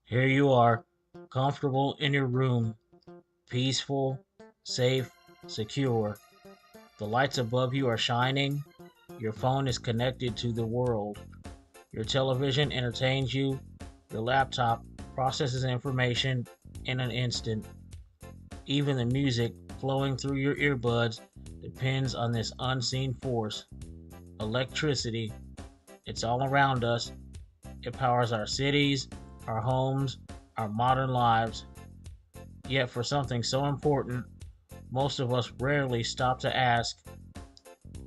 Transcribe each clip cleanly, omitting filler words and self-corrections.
Here you are, comfortable in your room, peaceful, safe, secure. The lights above you are shining. Your phone is connected to the world. Your television entertains you. Your laptop processes information in an instant. Even the music flowing through your earbuds depends on this unseen force. Electricity. It's all around us. It powers our cities, our homes, our modern lives. Yet, for something so important, most of us rarely stop to ask,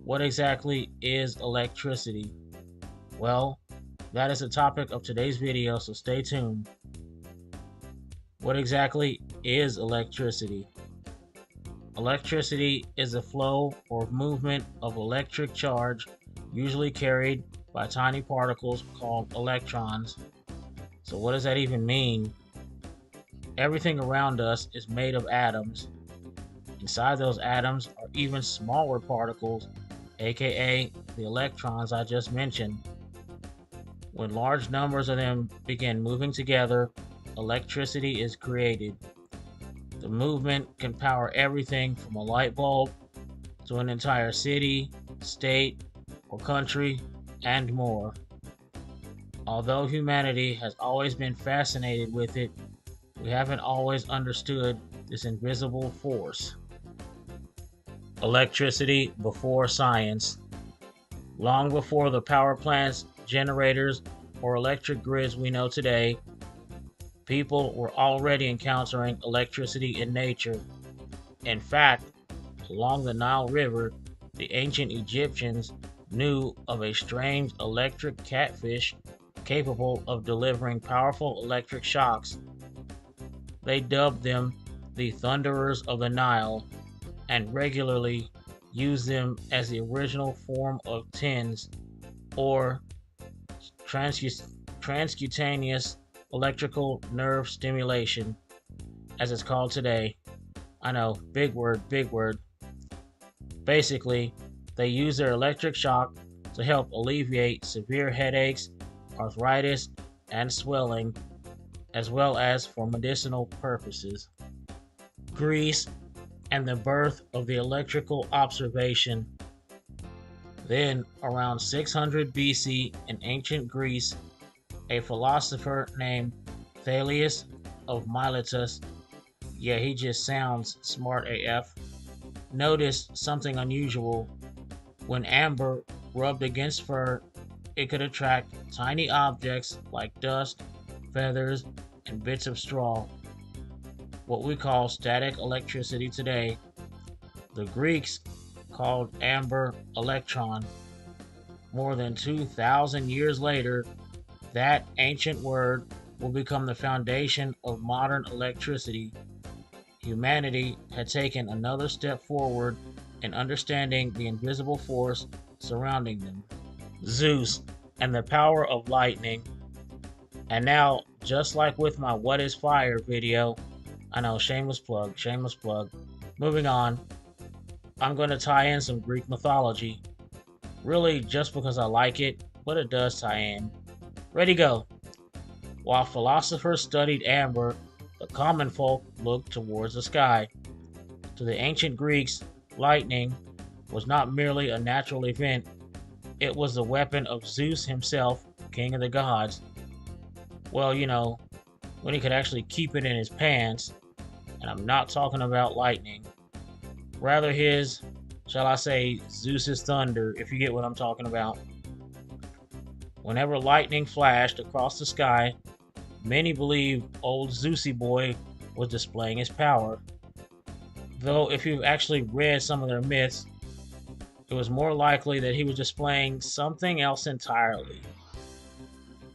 what exactly is electricity? Well, that is the topic of today's video, so stay tuned. What exactly is electricity? Electricity is the flow or movement of electric charge, usually carried by tiny particles called electrons. So, what does that even mean? Everything around us is made of atoms. Inside those atoms are even smaller particles, aka the electrons I just mentioned. When large numbers of them begin moving together, electricity is created. The movement can power everything from a light bulb to an entire city, state, or country, and more. Although humanity has always been fascinated with it, we haven't always understood this invisible force. Electricity before science. Long before the power plants, generators, or electric grids we know today, people were already encountering electricity in nature. In fact, along the Nile River, the ancient Egyptians knew of a strange electric catfish capable of delivering powerful electric shocks. They dubbed them the Thunderers of the Nile and regularly used them as the original form of TENS, or transcutaneous electrical nerve stimulation, as it's called today. I know, big word, big word. Basically, they use their electric shock to help alleviate severe headaches, arthritis, and swelling, as well as for medicinal purposes. Greece and the birth of the electrical observation. Then, around 600 BC in ancient Greece, a philosopher named Thales of Miletus, yeah, he just sounds smart AF, noticed something unusual. When amber rubbed against fur, it could attract tiny objects like dust, feathers, and bits of straw, what we call static electricity today. The Greeks called amber electron. More than 2,000 years later, that ancient word will become the foundation of modern electricity. Humanity had taken another step forward in understanding the invisible force surrounding them. Zeus and the power of lightning. And now, just like with my What is Fire video, I know, shameless plug, shameless plug. Moving on, I'm going to tie in some Greek mythology. Really, just because I like it, but it does tie in. Ready, go. While philosophers studied amber, the common folk looked towards the sky. To the ancient Greeks, lightning was not merely a natural event, it was the weapon of Zeus himself, king of the gods. Well, when he could actually keep it in his pants, and I'm not talking about lightning. Rather his, shall I say, Zeus's thunder, if you get what I'm talking about. Whenever lightning flashed across the sky, many believed old Zeusy boy was displaying his power. Though if you've actually read some of their myths, it was more likely that he was displaying something else entirely.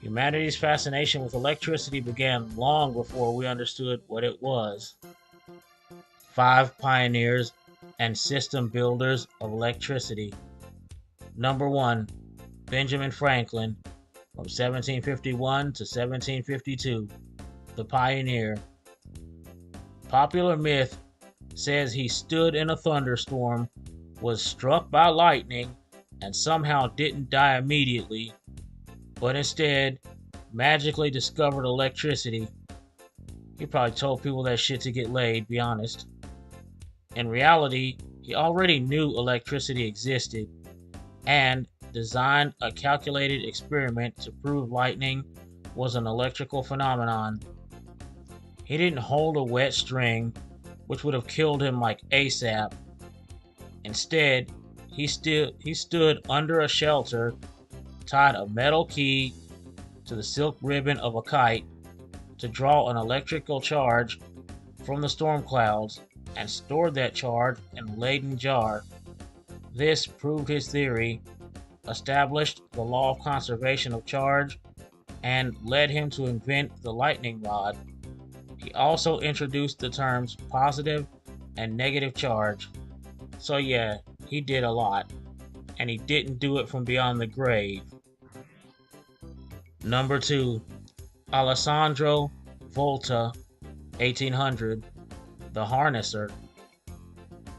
Humanity's fascination with electricity began long before we understood what it was. 5 pioneers and system builders of electricity. Number 1, Benjamin Franklin, from 1751 to 1752, the pioneer. Popular myth says he stood in a thunderstorm, was struck by lightning, and somehow didn't die immediately, but instead magically discovered electricity. He probably told people that shit to get laid, be honest. In reality, he already knew electricity existed and designed a calculated experiment to prove lightning was an electrical phenomenon. He didn't hold a wet string, which would have killed him like ASAP. Instead, he stood under a shelter, tied a metal key to the silk ribbon of a kite to draw an electrical charge from the storm clouds, and stored that charge in a Leyden jar. This proved his theory, established the law of conservation of charge, and led him to invent the lightning rod. He also introduced the terms positive and negative charge. So yeah, he did a lot, and he didn't do it from beyond the grave. Number 2, Alessandro Volta, 1800, the harnesser.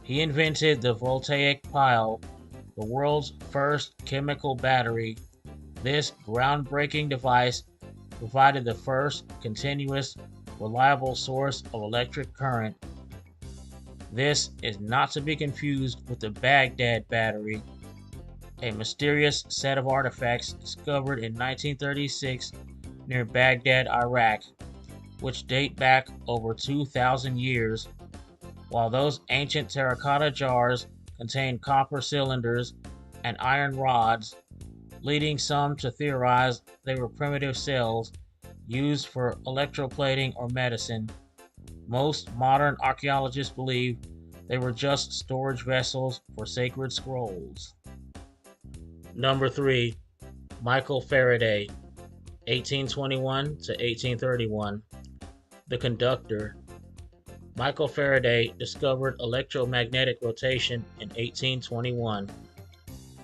He invented the voltaic pile, the world's first chemical battery. This groundbreaking device provided the first continuous, reliable source of electric current. This is not to be confused with the Baghdad battery, a mysterious set of artifacts discovered in 1936 near Baghdad, Iraq, which date back over 2,000 years. While those ancient terracotta jars contained copper cylinders and iron rods, leading some to theorize they were primitive cells used for electroplating or medicine. Most modern archaeologists believe they were just storage vessels for sacred scrolls. Number 3, Michael Faraday, 1821 to 1831, the conductor. Michael Faraday discovered electromagnetic rotation in 1821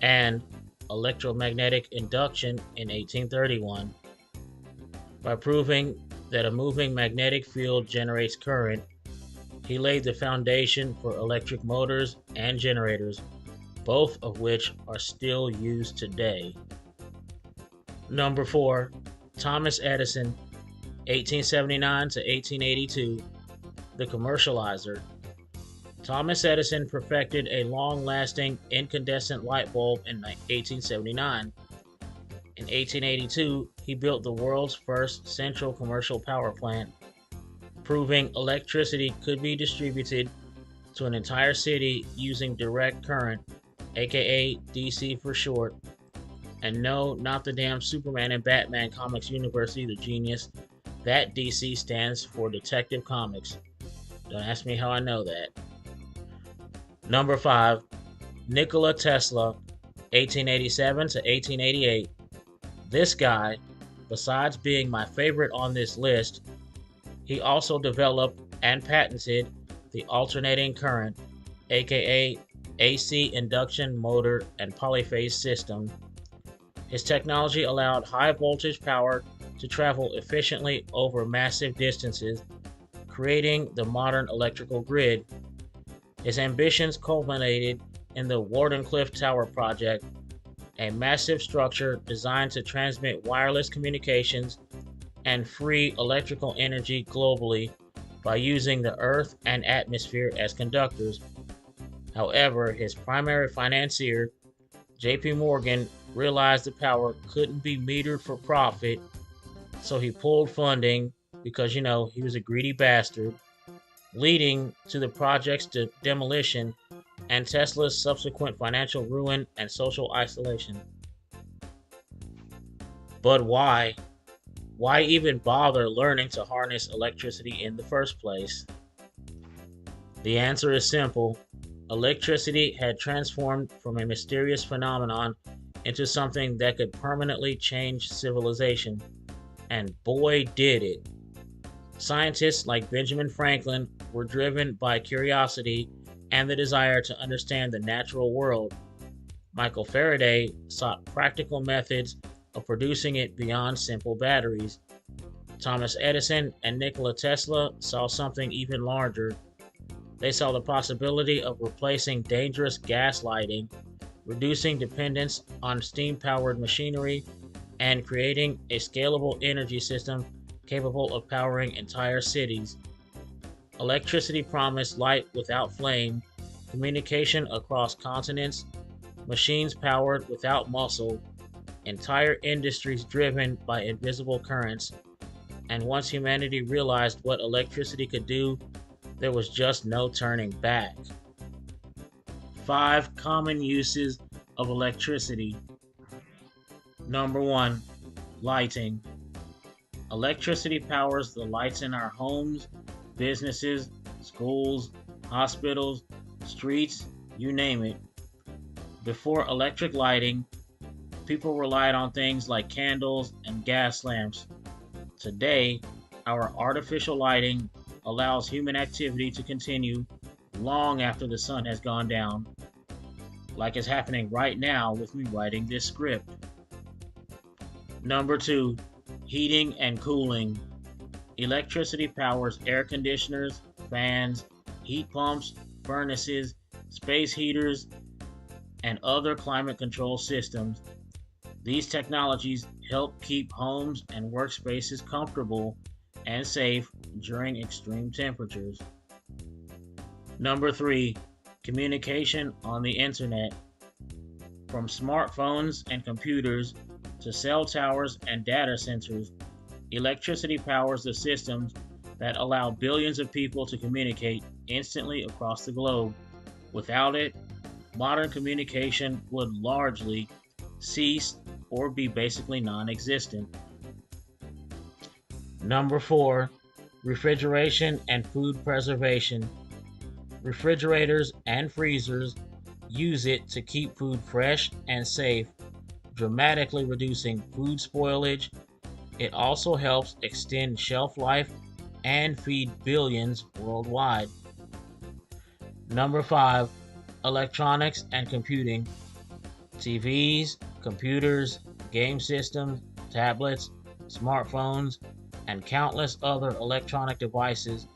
and electromagnetic induction in 1831. By proving that a moving magnetic field generates current, he laid the foundation for electric motors and generators, both of which are still used today. Number 4, Thomas Edison, 1879 to 1882, the commercializer. Thomas Edison perfected a long-lasting incandescent light bulb in 1879. In 1882, he built the world's first central commercial power plant, proving electricity could be distributed to an entire city using direct current, aka DC for short. And no, not the damn Superman and Batman Comics universe either, genius. That DC stands for Detective Comics. Don't ask me how I know that. Number 5, Nikola Tesla, 1887 to 1888. This guy, besides being my favorite on this list, he also developed and patented the alternating current, aka AC induction motor and polyphase system. His technology allowed high voltage power to travel efficiently over massive distances, creating the modern electrical grid. His ambitions culminated in the Wardenclyffe Tower project, a massive structure designed to transmit wireless communications and free electrical energy globally by using the Earth and atmosphere as conductors. However, his primary financier, J.P. Morgan, realized the power couldn't be metered for profit, so he pulled funding because, he was a greedy bastard, leading to the project's demolition and Tesla's subsequent financial ruin and social isolation. But why? Why even bother learning to harness electricity in the first place? The answer is simple. Electricity had transformed from a mysterious phenomenon into something that could permanently change civilization. And boy, did it. Scientists like Benjamin Franklin were driven by curiosity and the desire to understand the natural world. Michael Faraday sought practical methods of producing it beyond simple batteries. Thomas Edison and Nikola Tesla saw something even larger. They saw the possibility of replacing dangerous gas lighting, reducing dependence on steam-powered machinery, and creating a scalable energy system capable of powering entire cities. Electricity promised light without flame, communication across continents, machines powered without muscle, entire industries driven by invisible currents. And once humanity realized what electricity could do, there was just no turning back. 5 common uses of electricity. Number 1, lighting. Electricity powers the lights in our homes, businesses, schools, hospitals, streets, you name it. Before electric lighting, people relied on things like candles and gas lamps. Today, our artificial lighting allows human activity to continue long after the sun has gone down, like is happening right now with me writing this script. Number 2, heating and cooling. Electricity powers air conditioners, fans, heat pumps, furnaces, space heaters, and other climate control systems. These technologies help keep homes and workspaces comfortable and safe during extreme temperatures. Number 3, communication on the internet. From smartphones and computers to cell towers and data centers, electricity powers the systems that allow billions of people to communicate instantly across the globe. Without it, modern communication would largely cease or be basically non-existent. Number 4, refrigeration and food preservation. Refrigerators and freezers use it to keep food fresh and safe, dramatically reducing food spoilage. It also helps extend shelf life and feed billions worldwide. Number 5, electronics and computing. TVs, computers, game systems, tablets, smartphones, and countless other electronic devices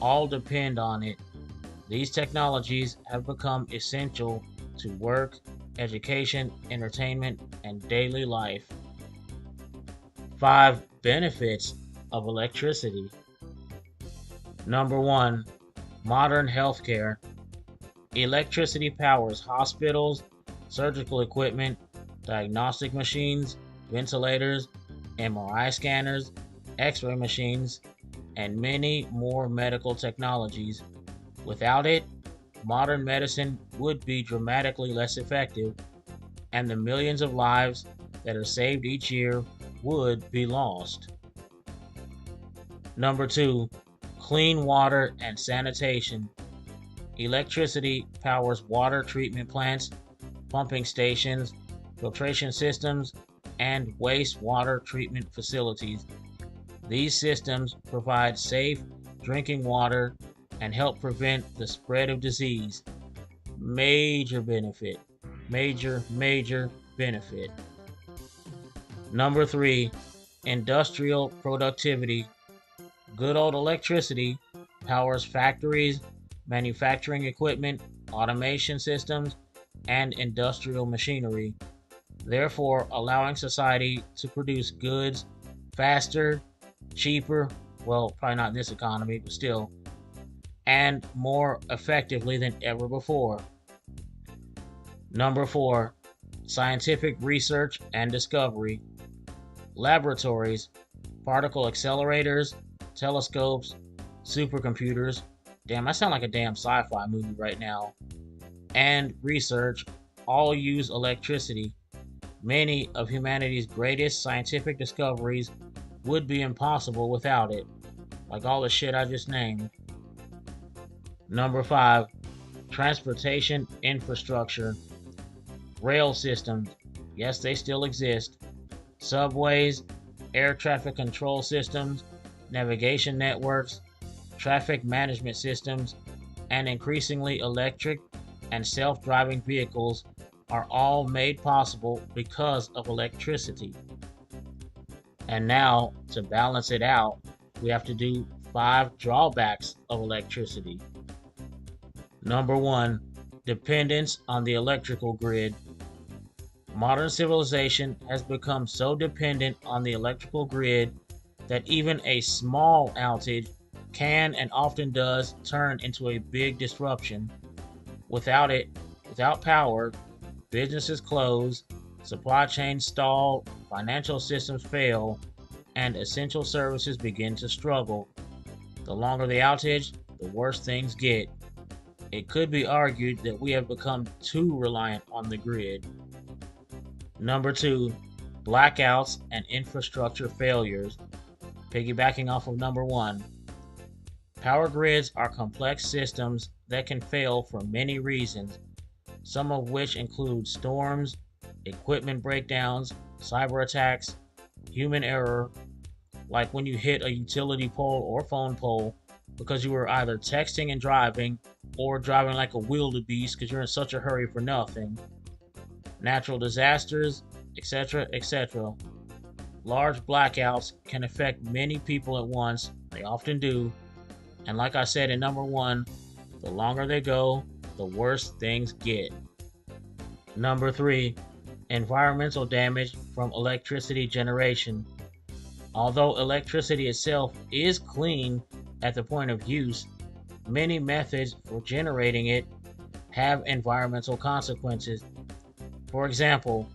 all depend on it. These technologies have become essential to work, education, entertainment, and daily life. 5 benefits of electricity. Number 1, modern healthcare. Electricity powers hospitals, surgical equipment, diagnostic machines, ventilators, MRI scanners, X-ray machines, and many more medical technologies. Without it, modern medicine would be dramatically less effective, and the millions of lives that are saved each year would be lost. Number 2, clean water and sanitation. Electricity powers water treatment plants, pumping stations, filtration systems, and wastewater treatment facilities. These systems provide safe drinking water and help prevent the spread of disease. Major benefit. Major benefit. Number 3, industrial productivity. Good old electricity powers factories, manufacturing equipment, automation systems, and industrial machinery, therefore allowing society to produce goods faster, cheaper, well, probably not in this economy, but still, and more effectively than ever before. Number 4, scientific research and discovery. Laboratories, particle accelerators, telescopes, supercomputers. Damn, I sound like a damn sci-fi movie right now. And research all use electricity. Many of humanity's greatest scientific discoveries would be impossible without it, like all the shit I just named. Number 5, transportation infrastructure. Rail systems, yes, they still exist. Subways, air traffic control systems, navigation networks, traffic management systems, and increasingly electric and self-driving vehicles are all made possible because of electricity. And now, to balance it out, we have to do 5 drawbacks of electricity. Number 1, dependence on the electrical grid. Modern civilization has become so dependent on the electrical grid that even a small outage can and often does turn into a big disruption. Without it, without power, businesses close, supply chains stall, financial systems fail, and essential services begin to struggle. The longer the outage, the worse things get. It could be argued that we have become too reliant on the grid. Number two, blackouts and infrastructure failures. Piggybacking off of number one, power grids are complex systems that can fail for many reasons, some of which include storms, equipment breakdowns, cyber attacks, human error, like when you hit a utility pole or phone pole because you were either texting and driving or driving like a wildebeest because you're in such a hurry for nothing, natural disasters, etc., etc. Large blackouts can affect many people at once, they often do, and like I said in number one, the longer they go, the worse things get. Number three, environmental damage from electricity generation. Although electricity itself is clean at the point of use, many methods for generating it have environmental consequences. For example,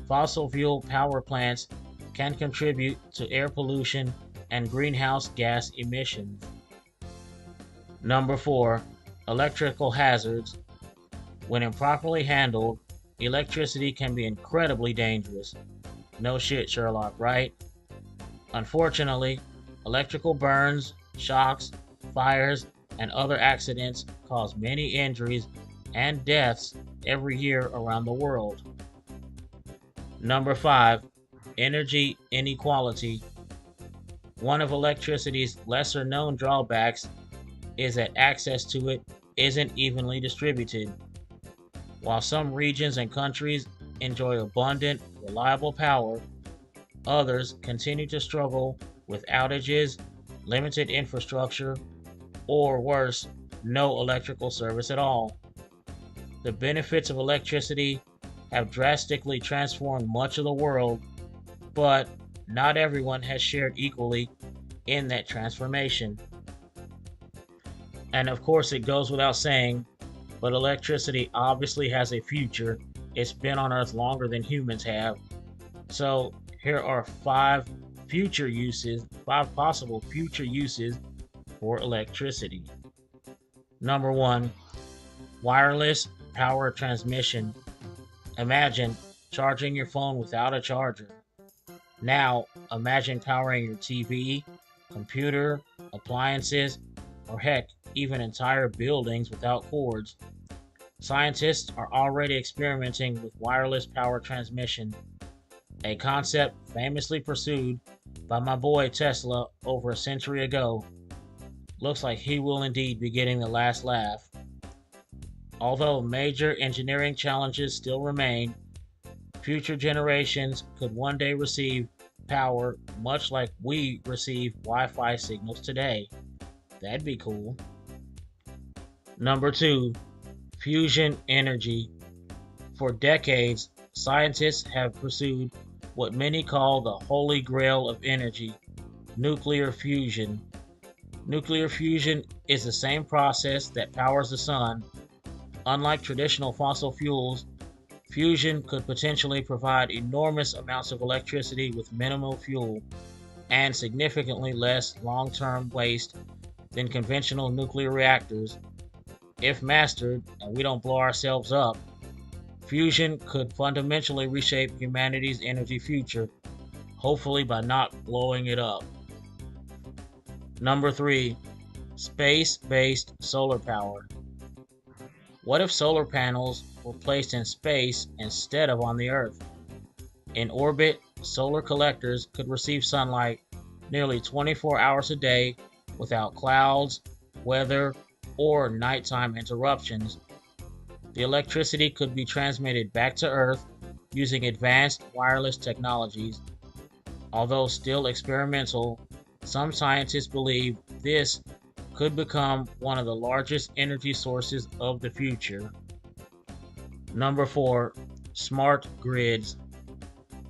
fossil fuel power plants can contribute to air pollution and greenhouse gas emissions. Number four, electrical hazards. When improperly handled, electricity can be incredibly dangerous. No shit, Sherlock, right? Unfortunately, electrical burns, shocks, fires, and other accidents cause many injuries and deaths every year around the world. Number five, energy inequality. One of electricity's lesser known drawbacks is that access to it isn't evenly distributed. While some regions and countries enjoy abundant, reliable power, others continue to struggle with outages, limited infrastructure, or worse, no electrical service at all. The benefits of electricity have drastically transformed much of the world, but not everyone has shared equally in that transformation. And of course, it goes without saying, but electricity obviously has a future. It's been on Earth longer than humans have. So here are five possible future uses for electricity. Number one, wireless power transmission. Imagine charging your phone without a charger. Now, imagine powering your TV, computer, appliances, or heck, even entire buildings without cords. Scientists are already experimenting with wireless power transmission, a concept famously pursued by my boy Tesla over a century ago. Looks like he will indeed be getting the last laugh. Although major engineering challenges still remain, future generations could one day receive power much like we receive Wi-Fi signals today. That'd be cool. Number two, fusion energy. For decades, scientists have pursued what many call the holy grail of energy, nuclear fusion. Nuclear fusion is the same process that powers the sun. Unlike traditional fossil fuels, fusion could potentially provide enormous amounts of electricity with minimal fuel and significantly less long-term waste than conventional nuclear reactors. If mastered, and we don't blow ourselves up, fusion could fundamentally reshape humanity's energy future, hopefully by not blowing it up. Number three, space-based solar power. What if solar panels were placed in space instead of on the Earth? In orbit, solar collectors could receive sunlight nearly 24 hours a day without clouds, weather, or nighttime interruptions. The electricity could be transmitted back to Earth using advanced wireless technologies. Although still experimental, some scientists believe this could become one of the largest energy sources of the future. Number four, Smart grids.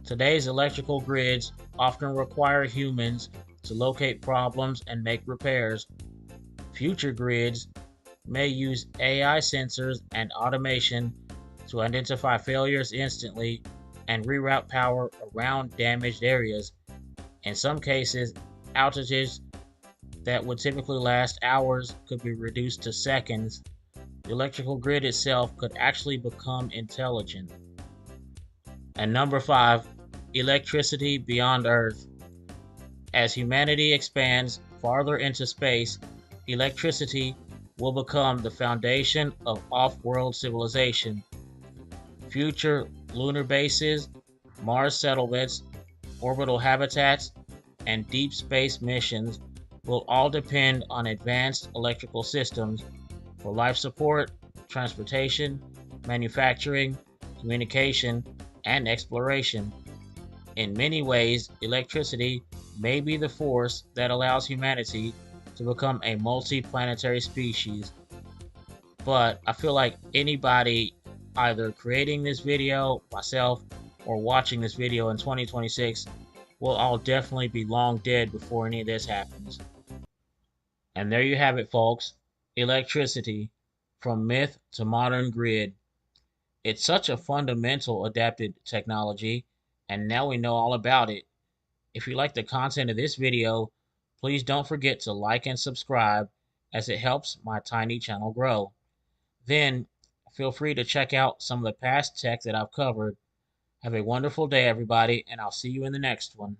Today's electrical grids often require humans to locate problems and make repairs. Future grids may use AI sensors and automation to identify failures instantly and reroute power around damaged areas. In some cases, outages that would typically last hours could be reduced to seconds. The electrical grid itself could actually become intelligent. And number five, electricity beyond Earth. As humanity expands farther into space, electricity will become the foundation of off world civilization. Future lunar bases, Mars settlements, orbital habitats, and deep space missions will all depend on advanced electrical systems for life support, transportation, manufacturing, communication, and exploration. In many ways, electricity may be the force that allows humanity to become a multi-planetary species. But I feel like anybody either creating this video, myself, or watching this video in 2026 will all definitely be long dead before any of this happens. And there you have it, folks. Electricity, from myth to modern grid. It's such a fundamental adapted technology, and now we know all about it. If you like the content of this video, please don't forget to like and subscribe as it helps my tiny channel grow. Then, feel free to check out some of the past tech that I've covered. Have a wonderful day, everybody, and I'll see you in the next one.